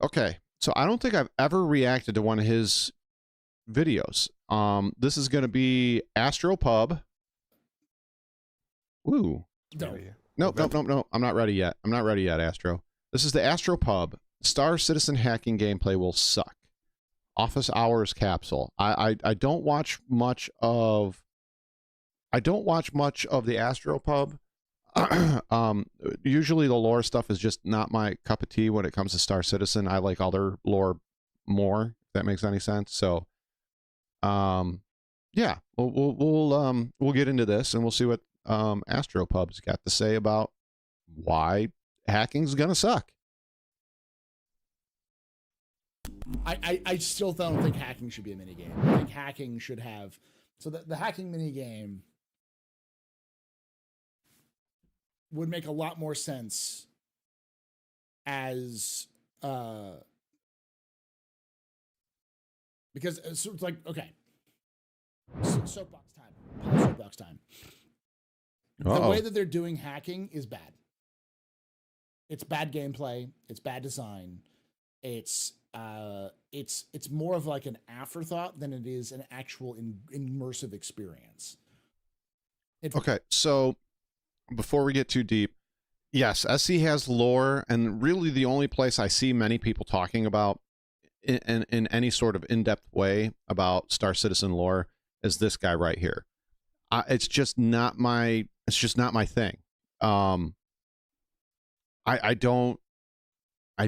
Okay, so I don't think I've ever reacted to one of his videos. This is going to be AstroPub. Ooh. No. Nope. I'm not ready yet. I'm not ready yet, Astro. This is the AstroPub. Star Citizen hacking gameplay will suck. Office hours capsule. I don't watch much of the AstroPub. Usually the lore stuff is just not my cup of tea when it comes to Star Citizen. I like other lore more, if that makes any sense. So yeah, we'll get into this and we'll see what AstroPub's got to say about why hacking's gonna suck. I still don't think hacking should be a minigame. I think hacking should have... So the hacking minigame would make a lot more sense as... because so it's like, okay. Soapbox time. Soapbox time. The way that they're doing hacking is bad. It's bad gameplay. It's bad design. It's more of like an afterthought than it is an actual immersive experience. Okay, so before we get too deep, yes, SC has lore, and really the only place I see many people talking about in any sort of in-depth way about Star Citizen lore is this guy right here. It's just not my thing. I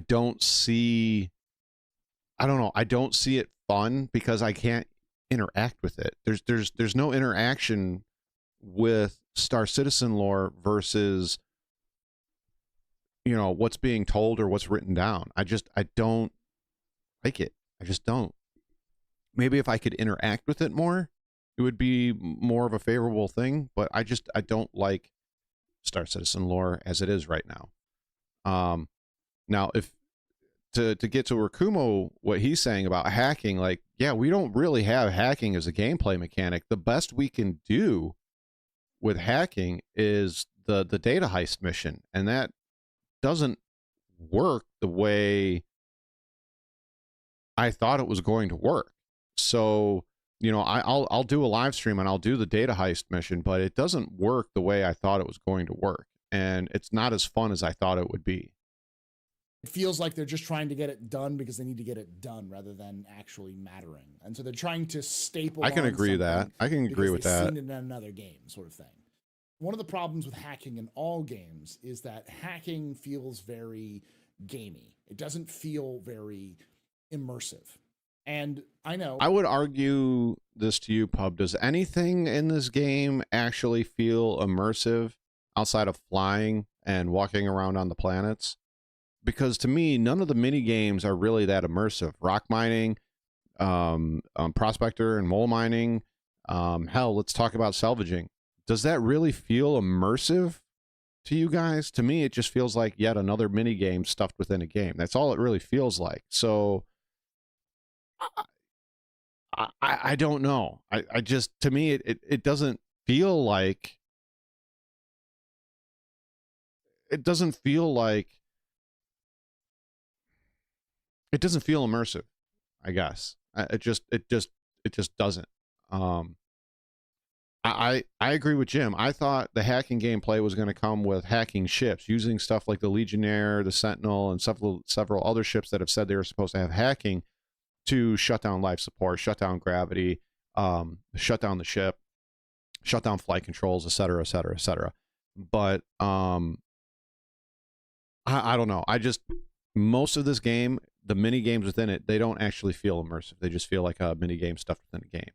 don't see it fun because I can't interact with it. There's no interaction with Star Citizen lore versus, you know, what's being told or what's written down. I don't like it. I just don't. Maybe if I could interact with it more, it would be more of a favorable thing, but I don't like Star Citizen lore as it is right now. Now if to get to Rakumo, what he's saying about hacking, like, yeah, we don't really have hacking as a gameplay mechanic. The best we can do with hacking is the data heist mission, and that doesn't work the way I thought it was going to work. So, you know, I'll do a live stream and I'll do the data heist mission, but it doesn't work the way I thought it was going to work, and it's not as fun as I thought it would be. It feels like they're just trying to get it done because they need to get it done rather than actually mattering. And so they're trying to staple. I can agree with that. I can agree with that. Seen it in another game, sort of thing. One of the problems with hacking in all games is that hacking feels very gamey. It doesn't feel very immersive. And I know I would argue this to you, Pub. Does anything in this game actually feel immersive outside of flying and walking around on the planets? Because to me, none of the mini games are really that immersive. Rock mining, prospector and mole mining. Hell, let's talk about salvaging. Does that really feel immersive to you guys? To me, it just feels like yet another mini game stuffed within a game. That's all it really feels like. So I don't know. I just, to me, it doesn't feel like, it doesn't feel immersive, I guess. It just doesn't. I agree with Jim. I thought the hacking gameplay was going to come with hacking ships, using stuff like the Legionnaire, the Sentinel, and several other ships that have said they were supposed to have hacking to shut down life support, shut down gravity, shut down the ship, shut down flight controls, etc., etc., etc. But I don't know. Most of this game, the mini games within it, they don't actually feel immersive. They just feel like a mini game stuffed within a game.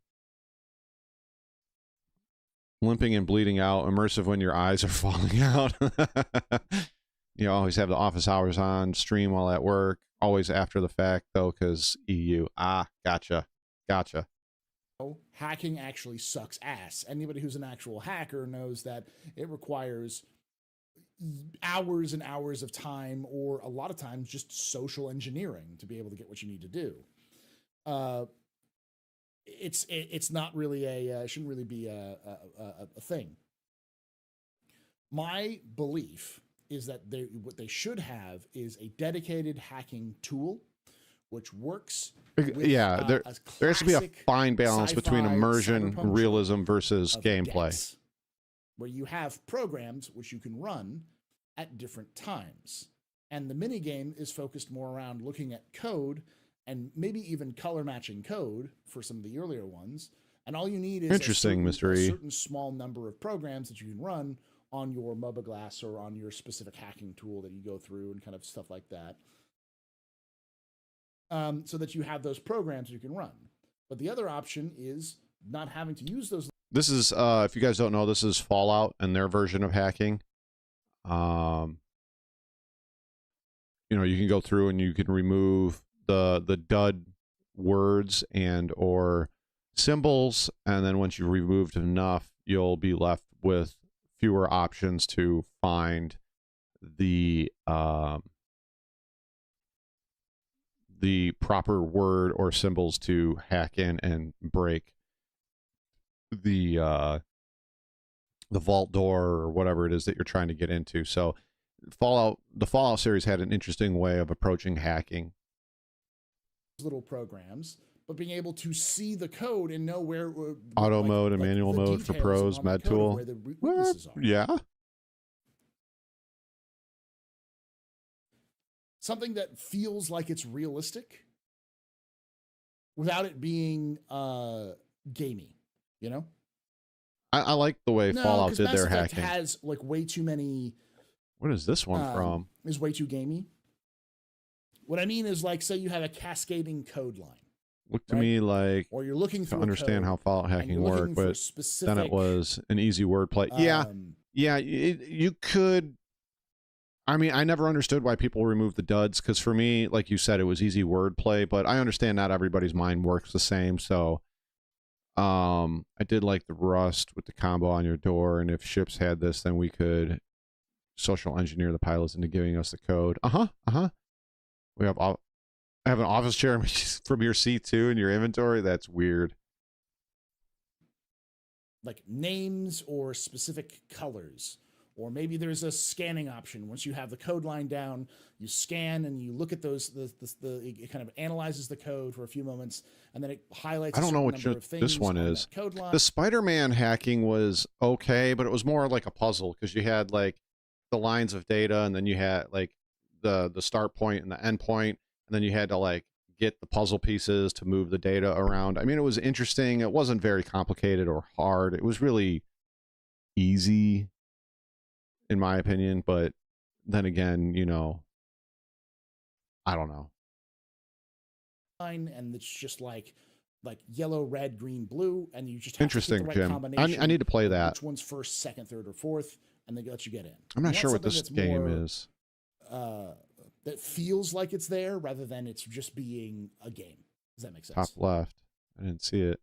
Limping and bleeding out, immersive when your eyes are falling out. You always have the office hours on, stream while at work, always after the fact, though, because EU. Gotcha. Hacking actually sucks ass. Anybody who's an actual hacker knows that it requires hours and hours of time, or a lot of times just social engineering to be able to get what you need to do. It's not really shouldn't really be a thing. My belief is that what they should have is a dedicated hacking tool which works. Yeah, there has to be a fine balance between immersion, realism versus gameplay. Decks, where you have programs which you can run at different times. And the minigame is focused more around looking at code and maybe even color matching code for some of the earlier ones. And all you need is a certain small number of programs that you can run on your MOBA glass or on your specific hacking tool that you go through and kind of stuff like that. So that you have those programs you can run. But the other option is not having to use those. This is, if you guys don't know, this is Fallout and their version of hacking. You know, you can go through and you can remove the dud words and or symbols, and then once you've removed enough, you'll be left with fewer options to find the proper word or symbols to hack in and break the vault door or whatever it is that you're trying to get into. So the Fallout series had an interesting way of approaching hacking. Little programs, but being able to see the code and know where auto mode and manual mode for pros, med tool. Where the weaknesses are. Yeah. Something that feels like it's realistic without it being gamey, you know? I like the way Fallout did their hacking. Has like way too many. What is this one from? Is way too gamey. What I mean is, like, say you have a cascading code line. Looked to me like, or you're looking to understand how Fallout hacking worked, but then it was an easy wordplay. Yeah, you could. I mean, I never understood why people remove the duds, because for me, like you said, it was easy wordplay, but I understand not everybody's mind works the same, so I did like the Rust with the combo on your door, and if ships had this, then we could social engineer the pilots into giving us the code. We have I have an office chair from your seat too in your inventory. That's weird. Like names or specific colors. Or maybe there's a scanning option. Once you have the code line down, you scan and you look at those. It kind of analyzes the code for a few moments, and then it highlights. I don't know what this one is. Code line. The Spider-Man hacking was okay, but it was more like a puzzle because you had like the lines of data, and then you had like the start point and the end point, and then you had to like get the puzzle pieces to move the data around. I mean, it was interesting. It wasn't very complicated or hard. It was really easy, in my opinion, but then again, you know, I don't know. And it's just like yellow, red, green, blue, and you just have interesting, to get the right Jim. I need to play that. Which one's first, second, third, or fourth, and they let you get in. I'm not sure what this game is. That feels like it's there rather than it's just being a game. Does that make sense? Top left. I didn't see it.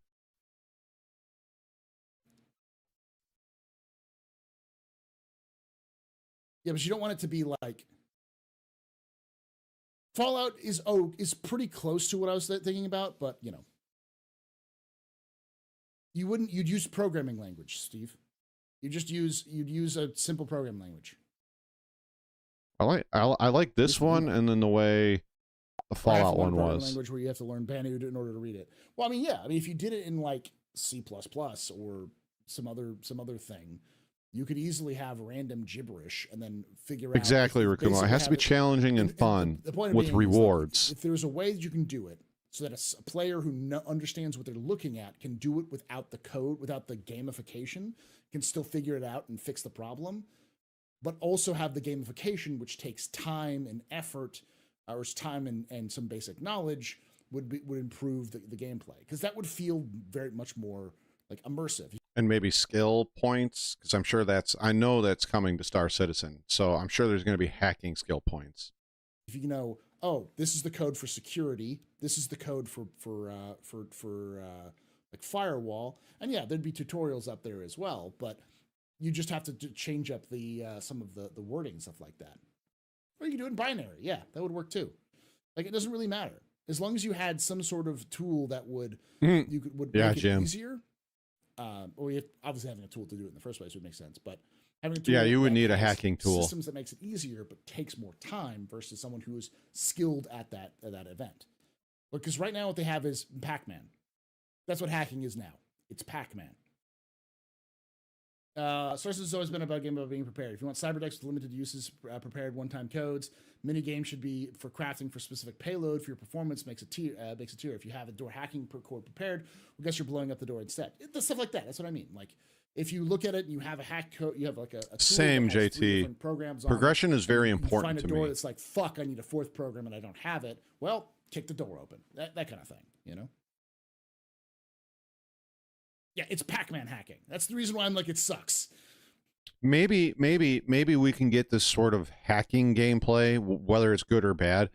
Yeah, but you don't want it to be like Fallout is pretty close to what I was thinking about, but you know, you'd use programming language, Steve. You'd use a simple programming language. I like this one, and then the way the Fallout one was. Language where you have to learn Banud in order to read it. Well, I mean, yeah, I mean, if you did it in like C++ or some other thing, you could easily have random gibberish and then figure out exactly. Rakumo, it has to be challenging and fun with rewards. If there's a way that you can do it so that a player who understands what they're looking at can do it without the code, without the gamification, can still figure it out and fix the problem, but also have the gamification, which takes time and effort, or time and some basic knowledge, would improve the gameplay, because that would feel very much more like immersive. And maybe skill points, because I know that's coming to Star Citizen, so I'm sure there's going to be hacking skill points. If you know, oh, this is the code for security, this is the code for like firewall, and yeah, there'd be tutorials up there as well, but you just have to change up the some of the wording and stuff like that. Or you can do it in binary. Yeah, that would work too. Like, it doesn't really matter as long as you had some sort of tool that would make it easier. Well, obviously having a tool to do it in the first place would make sense, but having a tool you would need a hacking tool. Systems that makes it easier but takes more time versus someone who is skilled at that event. Because right now what they have is Pac-Man. That's what hacking is now. It's Pac-Man. Sources has always been about a game about being prepared. If you want cyberdecks with limited uses, prepared one-time codes, mini game should be for crafting for specific payload for your performance. Makes a tier. If you have a door hacking code prepared, well, guess you're blowing up the door instead. Stuff like that. That's what I mean. Like if you look at it and you have a hack code, you have like a tool same that has JT programs. Progression is very you important find a to door me. that's like, fuck, I need a fourth program and I don't have it. Well, kick the door open. That kind of thing. You know. Yeah, it's Pac-Man hacking. That's the reason why I'm like, it sucks. Maybe we can get this sort of hacking gameplay, whether it's good or bad.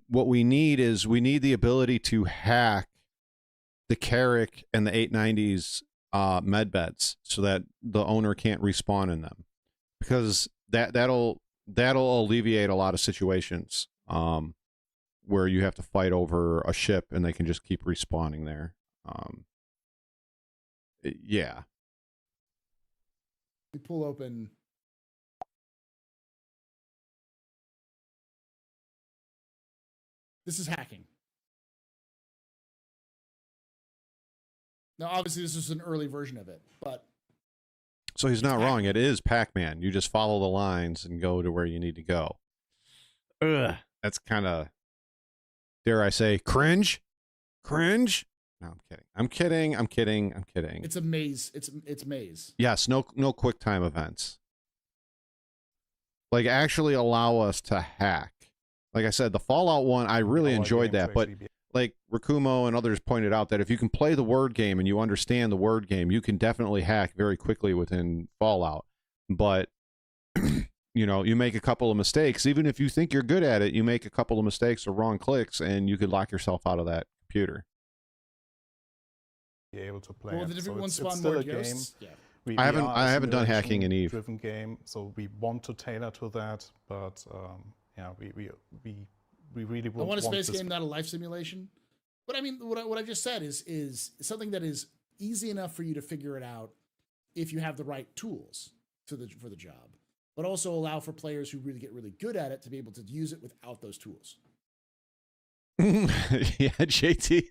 What we need is the ability to hack the Carrick and the 890s med beds so that the owner can't respawn in them, because that'll alleviate a lot of situations where you have to fight over a ship and they can just keep respawning there. Yeah. We pull open. This is hacking. Now, obviously, this is an early version of it, but. So he's not wrong. It is Pac-Man. You just follow the lines and go to where you need to go. Ugh. That's kind of, dare I say, cringe? Cringe? No, I'm kidding. It's a maze. It's maze. Yes, no quick time events. Like, actually allow us to hack. Like I said, the Fallout one, I really enjoyed that, but like Rakumo and others pointed out that if you can play the word game and you understand the word game, you can definitely hack very quickly within Fallout. But you know, you make a couple of mistakes, even if you think you're good at it, you make a couple of mistakes or wrong clicks and you could lock yourself out of that computer. Be able to play. Well, the different ones spawn still more a game. Yeah. I haven't done hacking in Eve. Driven game, so we want to tailor to that, but yeah, we really I want a space game, not a life simulation. But I mean, what I just said is something that is easy enough for you to figure it out if you have the right tools for the job, but also allow for players who really get really good at it to be able to use it without those tools. Yeah, JT.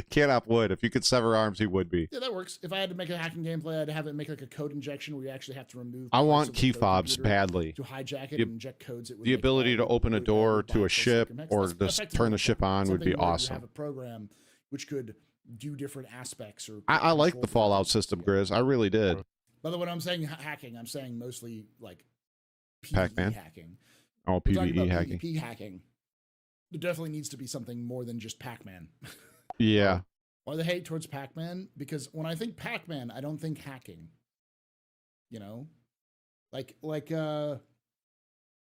Can't up wood. If you could sever arms, he would be. Yeah, that works. If I had to make a hacking gameplay, I'd have it make like a code injection where you actually have to remove. I want key fobs badly. To hijack it and inject codes. The ability to open a door to a ship or just turn the ship on would be awesome. You have a program which could do different aspects. Or I like the Fallout system, Grizz. I really did. By the way, when I'm saying hacking, I'm saying mostly like Pac-Man hacking. Oh, PvE hacking. PvP hacking. There definitely needs to be something more than just Pac-Man. Yeah. Why the hate towards Pac-Man? Because when I think Pac-Man, I don't think hacking. You know? Like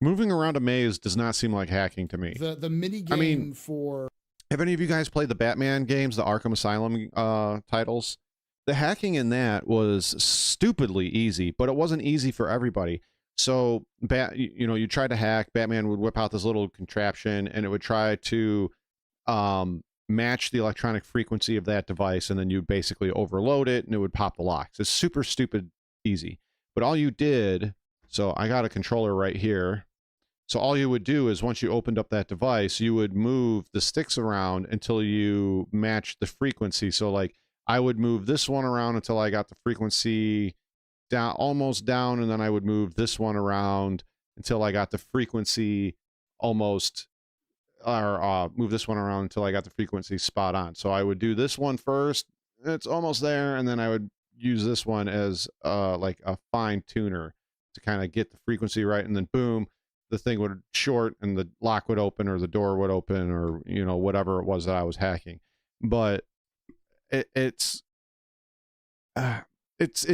moving around a maze does not seem like hacking to me. The mini game for have any of you guys played the Batman games, the Arkham Asylum titles? The hacking in that was stupidly easy, but it wasn't easy for everybody. So, you tried to hack, Batman would whip out this little contraption, and it would try to match the electronic frequency of that device, and then you basically overload it, and it would pop the locks. It's super stupid easy. But all you did, so I got a controller right here. So all you would do is once you opened up that device, you would move the sticks around until you matched the frequency. So, like, I would move this one around until I got the frequency down, almost down, and then I would move this one around until I got the frequency almost, or move this one around until I got the frequency spot on. So I would do this one first, it's almost there, and then I would use this one as like a fine tuner to kind of get the frequency right, and then boom, the thing would short and the lock would open or the door would open, or whatever it was that I was hacking. But it's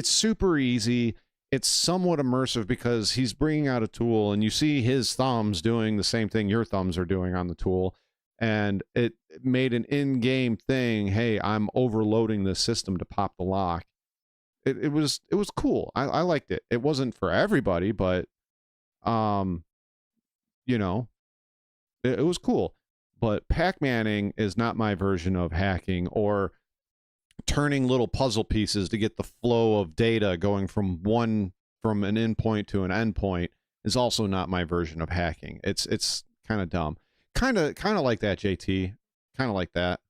super easy. It's somewhat immersive because he's bringing out a tool and you see his thumbs doing the same thing your thumbs are doing on the tool, and it made an in-game thing. Hey, I'm overloading this system to pop the lock. It was cool. I liked it. It wasn't for everybody, but it was cool. But Pac-Manning is not my version of hacking, or turning little puzzle pieces to get the flow of data going from an endpoint to an endpoint is also not my version of hacking. It's kind of dumb. Kind of like that, JT. Kind of like that.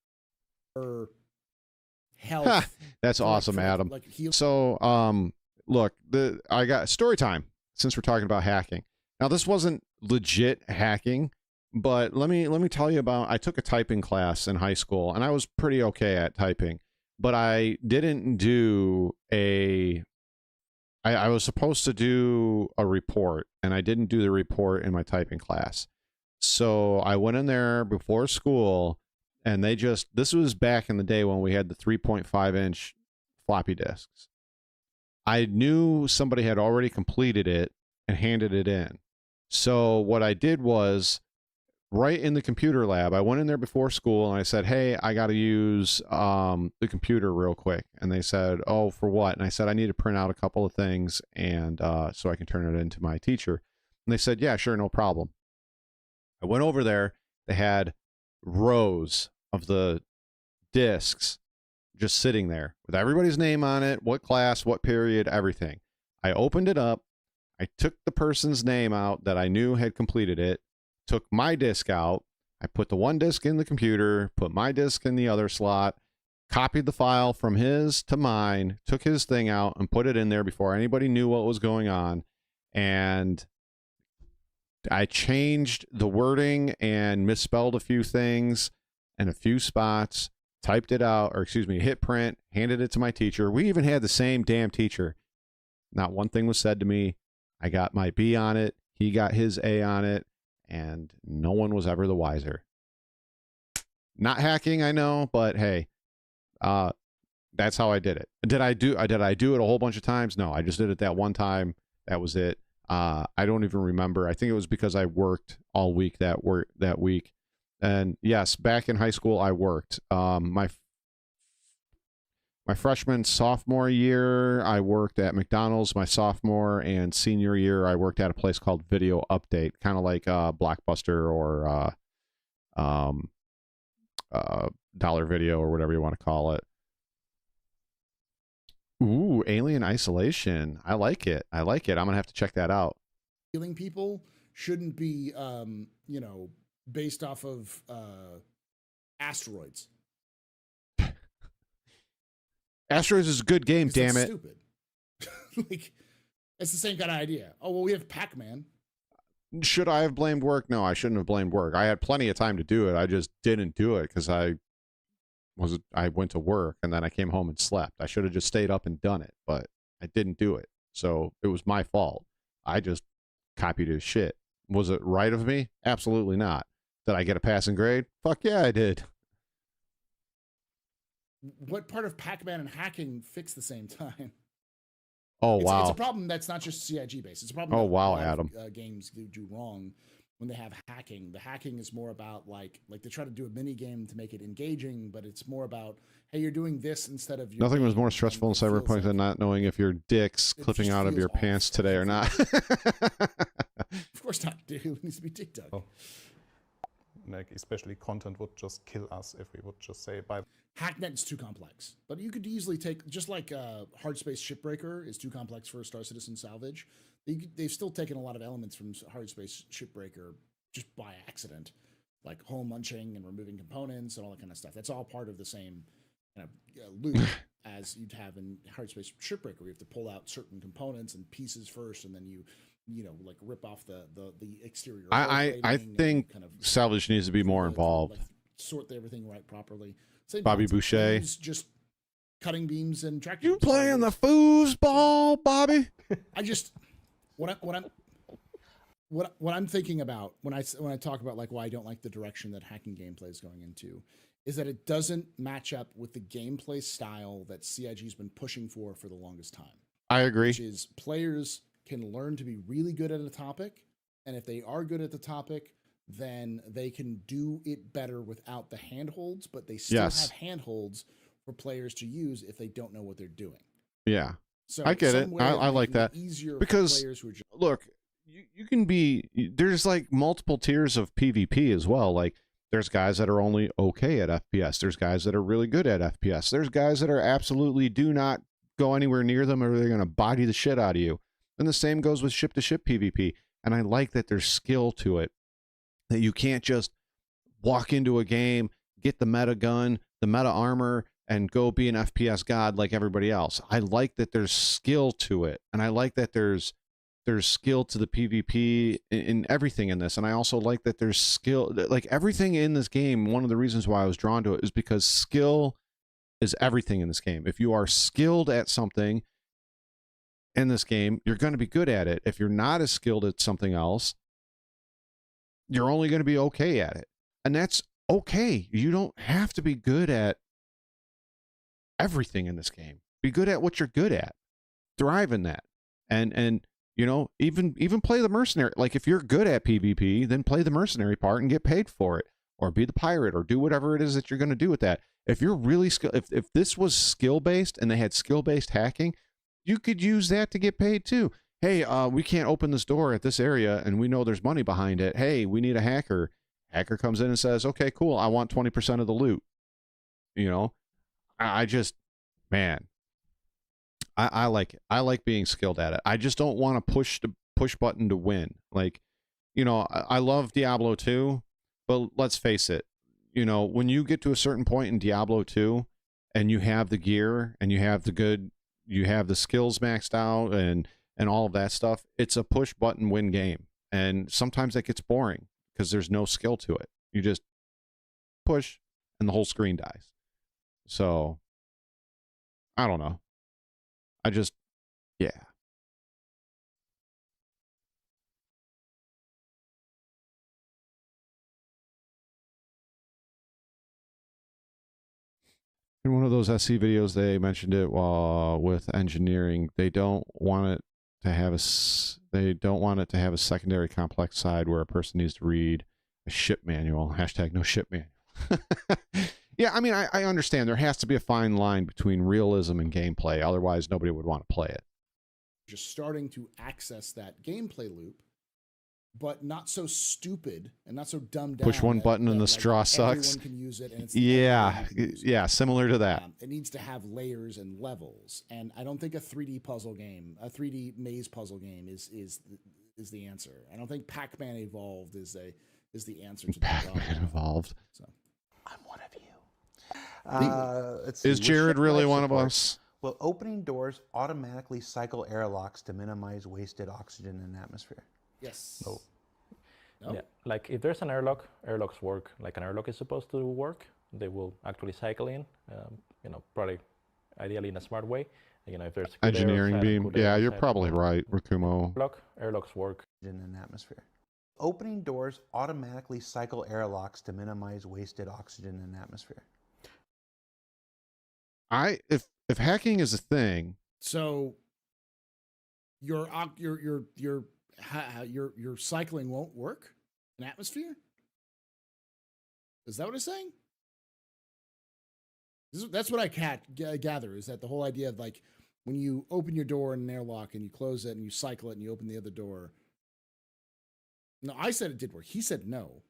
Or health. That's awesome, Adam. So, look, I got story time since we're talking about hacking. Now, this wasn't legit hacking, but let me tell you about. I took a typing class in high school, and I was pretty okay at typing, but I didn't do I was supposed to do a report, and I didn't do the report in my typing class. So I went in there before school, and this was back in the day when we had the 3.5-inch floppy disks. I knew somebody had already completed it and handed it in. So what I did was, right in the computer lab, I went in there before school and I said, hey, I got to use the computer real quick. And they said, oh, for what? And I said, I need to print out a couple of things and so I can turn it into my teacher. And they said, yeah, sure, no problem. I went over there. They had rows of the discs just sitting there with everybody's name on it, what class, what period, everything. I opened it up. I took the person's name out that I knew had completed it, took my disk out. I put the one disk in the computer, put my disk in the other slot, copied the file from his to mine, took his thing out and put it in there before anybody knew what was going on. And I changed the wording and misspelled a few things in a few spots, typed it out, or excuse me, hit print, handed it to my teacher. We even had the same damn teacher. Not one thing was said to me. I got my B on it. He got his A on it. And no one was ever the wiser. Not hacking, I know, but hey, that's how I did it. Did I do it a whole bunch of times? No, I just did it that one time. That was it. I don't even remember. I think it was because I worked all week that week. And yes, back in high school, I worked. My freshman, sophomore year, I worked at McDonald's. My sophomore and senior year, I worked at a place called Video Update, kind of like Blockbuster or Dollar Video or whatever you want to call it. Ooh, Alien Isolation. I like it. I'm going to have to check that out. Killing people shouldn't be, based off of asteroids. Asteroids is a good game, damn it. Stupid. Like, it's the same kind of idea. Oh, well, we have Pac-Man. Should I have blamed work? No, I shouldn't have blamed work. I had plenty of time to do it. I just didn't do it because I went to work and then I came home and slept. I should have just stayed up and done it, but I didn't do it. So it was my fault. I just copied his shit. Was it right of me? Absolutely not. Did I get a passing grade? Fuck yeah, I did. What part of Pac-Man and hacking fix the same time? Oh, wow. It's a problem that's not just CIG based. It's a problem. Oh, wow, Adam. Games do wrong when they have hacking. The hacking is more about like they try to do a mini game to make it engaging, but it's more about, hey, you're doing this instead of. Nothing was more stressful in Cyberpunk than not knowing if your dick's clipping out of your pants today or not. Of course not, dude. It needs to be TikTok. Oh. Like, especially content would just kill us if we would just say bye. Hacknet is too complex, but you could easily take, just like Hard Space Shipbreaker is too complex for Star Citizen salvage. They've still taken a lot of elements from Hard Space Shipbreaker just by accident, like hole munching and removing components and all that kind of stuff. That's all part of the same kind of loop as you'd have in Hard Space Shipbreaker. You have to pull out certain components and pieces first, and then you like rip off the exterior. I think kind of salvage needs to be more involved. Like, sort everything right properly. Same Bobby Boucher. Just cutting beams and tractor. You playing the foosball, Bobby? I just what I'm thinking about when I talk about like why I don't like the direction that hacking gameplay is going into is that it doesn't match up with the gameplay style that CIG's been pushing for the longest time. I agree. Which is players can learn to be really good at a topic, and if they are good at the topic, then they can do it better without the handholds, but they still have handholds for players to use if they don't know what they're doing. Yeah. So I get it. I like that. Easier because for players who are just, look, you can be, there's like multiple tiers of PvP as well. Like there's guys that are only okay at FPS. There's guys that are really good at FPS. There's guys that are absolutely do not go anywhere near them or they're going to body the shit out of you. And the same goes with ship-to-ship PvP. And I like that there's skill to it, that you can't just walk into a game, get the meta gun, the meta armor, and go be an FPS god like everybody else. I like that there's skill to it, and I like that there's skill to the PvP in everything in this, and I also like that there's skill, like everything in this game. One of the reasons why I was drawn to it is because skill is everything in this game. If you are skilled at something in this game, you're going to be good at it. If you're not as skilled at something else, you're only going to be okay at it, and that's okay. You don't have to be good at everything in this game. Be good at what you're good at. Thrive in that. And you know, even play the mercenary. Like if you're good at PvP, then play the mercenary part and get paid for it, or be the pirate, or do whatever it is that you're going to do with that. If you're really if this was skill based and they had skill based hacking, you could use that to get paid too. Hey, we can't open this door at this area and we know there's money behind it. Hey, we need a hacker. Hacker comes in and says, okay, cool, I want 20% of the loot. You know, I just, man, I like it. I like being skilled at it. I just don't want to push the push button to win. Like, you know, I love Diablo 2, but let's face it, you know, when you get to a certain point in Diablo 2 and you have the gear and you have the skills maxed out and all of that stuff, it's a push button win game. And sometimes that gets boring because there's no skill to it. You just push and the whole screen dies. So I don't know. Yeah. In one of those SC videos, they mentioned it with engineering. They don't want it to have a secondary complex side where a person needs to read a ship manual. # no ship manual. Yeah, I mean, I understand there has to be a fine line between realism and gameplay. Otherwise, nobody would want to play it. Just starting to access that gameplay loop, but not so stupid and not so dumbed down. Push one button and the straw sucks. Everyone can use it, and it's yeah, similar to that. It needs to have layers and levels, and I don't think a 3D puzzle game, a 3D maze puzzle game, is the answer. I don't think Pac-Man Evolved is the answer to that problem. Pac-Man Evolved. So, I'm one of you. Is Jared really one of us? Will opening doors automatically cycle airlocks to minimize wasted oxygen in the atmosphere? yes. No. No? Yeah, like if there's an airlock, airlocks work like an airlock is supposed to work. They will actually cycle in, you know, probably ideally in a smart way. You know, if there's good Engineering beam. Yeah, you're probably right, Rakumo. Airlocks work In the atmosphere. Opening doors automatically cycle airlocks to minimize wasted oxygen in the atmosphere. If hacking is a thing, So your cycling won't work in atmosphere? Is that what it's saying? That's what I gather, is that the whole idea of like when you open your door in an airlock and you close it and you cycle it and you open the other door. No, I said it did work. He said no.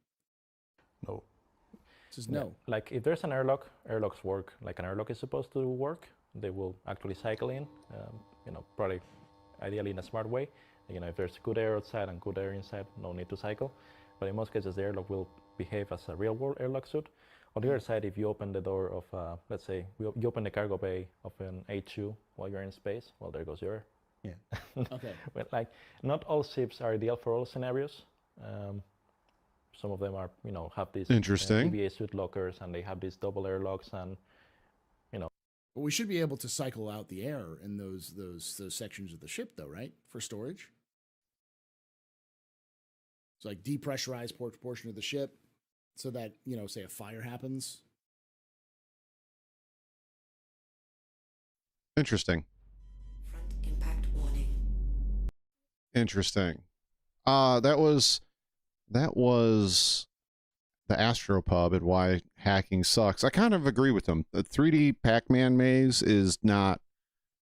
No. Says no. Like if there's an airlock, airlocks work like an airlock is supposed to work. They will actually cycle in, you know, probably ideally in a smart way. You know, if there's good air outside and good air inside, no need to cycle. But in most cases, the airlock will behave as a real-world airlock suit. On the other side, if you open the door of, let's say, you open the cargo bay of an H2 while you're in space, well, there goes your air. Yeah. Okay. But like, not all ships are ideal for all scenarios. Some of them are, you know, have these Interesting. EVA suit lockers, and they have these double airlocks, and But we should be able to cycle out the air in those sections of the ship, though, right? For storage. So like depressurize portion of the ship, so that, you know, say a fire happens. interesting. Front impact warning. Interesting. That was the Astropub and why hacking sucks. I kind of agree with them. The 3D Pac-Man maze is not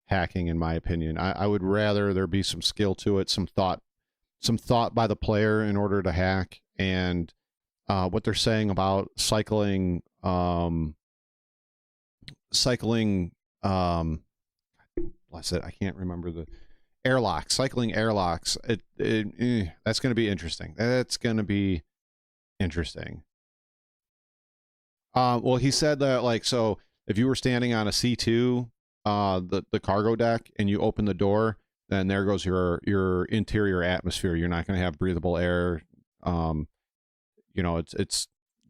hacking, in my opinion. I would rather there be some skill to it, some thought by the player in order to hack. And what they're saying about cycling bless it, I can't remember the airlocks, cycling airlocks. That's going to be interesting. That's going to be interesting. Well, he said that like, so if you were standing on a C2, the cargo deck, and you open the door, then there goes your interior atmosphere. You're not going to have breathable air. You know,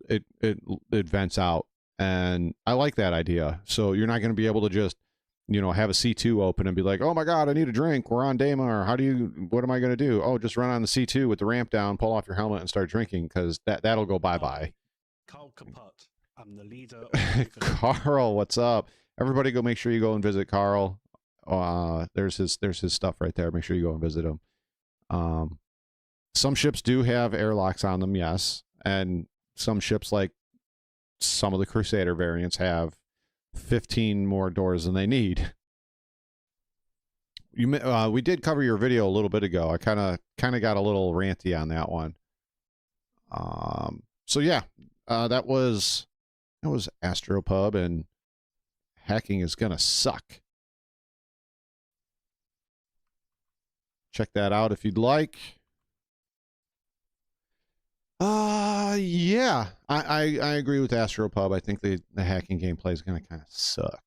it vents out, and I like that idea. So you're not going to be able to just, you know, have a C2 open and be like, oh my God, I need a drink. We're on Daymar. What am I going to do? Oh, just run on the C2 with the ramp down, pull off your helmet, and start drinking, because that'll go bye-bye. Carl Kaput. I'm the leader of Carl, what's up? Everybody go make sure you go and visit Carl. There's his stuff right there. Make sure you go and visit him. Some ships do have airlocks on them, yes. And some ships, like some of the Crusader variants, have 15 more doors than they need. We did cover your video a little bit ago. I kind of got a little ranty on that one. So yeah, that was Astropub, and hacking is gonna suck. Check that out if you'd like. Yeah, I agree with Astropub. I think the hacking gameplay is gonna kind of suck.